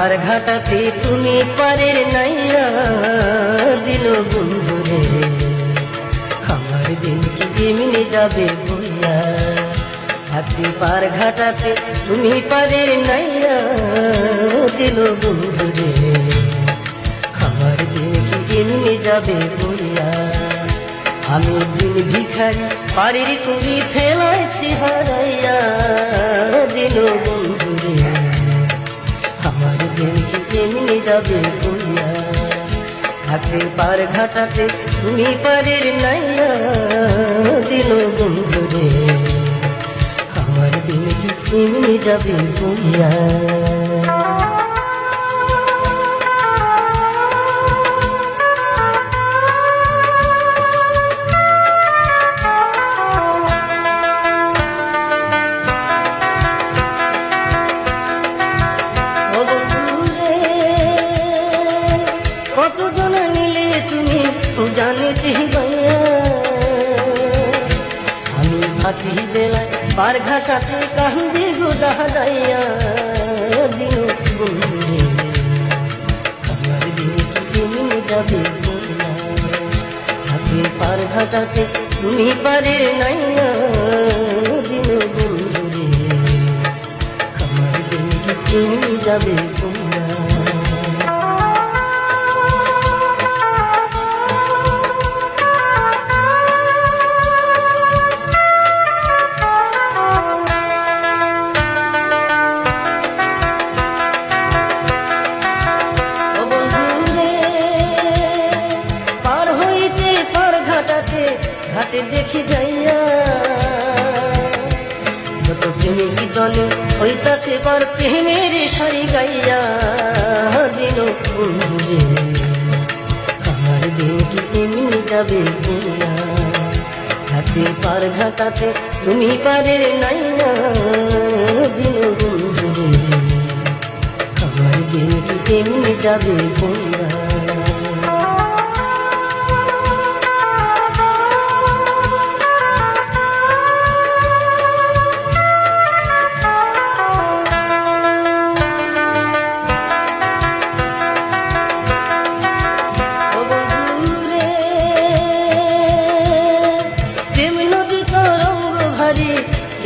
পার ঘাটাতে তুমি পারের নাইয়া দিল বন্ধুরে আমার দিন কি এমনি যাবে বইয়া হাতি পার ঘাটাতে তুমি পারের নাইয়া দিল বন্ধুরে আমার দিন কি এমনি যাবে বইয়া আমি দিন ভিখারি পারের তুমি ফেলাইছি হারাইয়া দিল বন্ধুরে আমার দিন কি এমনি যাবে বইয়া হাতে পার ঘাটাতে তুমি পারের নাইয়া দিল বন্ধুরে আমার দিন কি এমনি যাবে বইয়া জানিতে ভাইয়া আমি থাকি বেলায় পার ঘাটাতে কান্দি গোদাইয়া দিন বন্ধুরে আমার দিন কি এমনি যাবে বইয়া হাতে পার ঘাটাতে তুমি পারের নাইয়া দিন বন্ধুরে আমার দিন কি এমনি যাবে বইয়া ঘাটে দেখি যাইয়া যত প্রেমিক দলে হইতাছে বার প্রেমের সারি গাইয়া দিল বন্ধুরে আমার দিন কি এমনি যাবে বইয়া হাতে পার ঘাটাতে তুমি পারের নাইয়া দিল বন্ধুরে আমার দিন কি এমনি যাবে বইয়া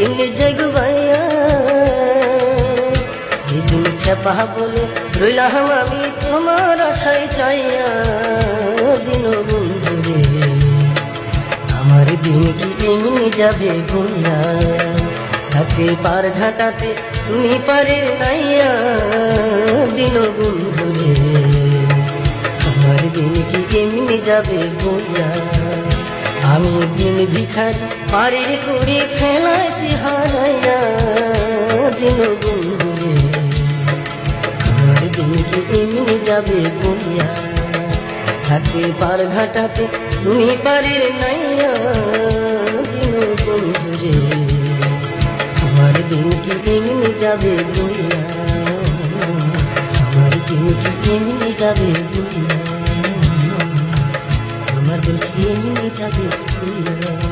এমনি জগবাইয়া দিন খেপা বলে রইলাম আমি তোমার আশায় চাইয়া দিন বন্ধুরে আমার দিন কি এমনি যাবে বইয়া হাতে পার ঘাটাতে তুমি পারে নাইয়া দিন বন্ধুরে আমার দিন কি এমনি যাবে বইয়া আমি দিন ভিখারি পারের করে ফেলাইছি হারাইয়া দিন বন্ধুরে আমার দিন কি এমনি যাবে বইয়া হাতে পার ঘাটাতে তুমি পারের নাইয়া দিন বন্ধুরে আমার দিন কি এমনি যাবে বইয়া আমার দিন কি এমনি যাবে বইয়া আমার দিন কি এমনি যাবে বইয়া।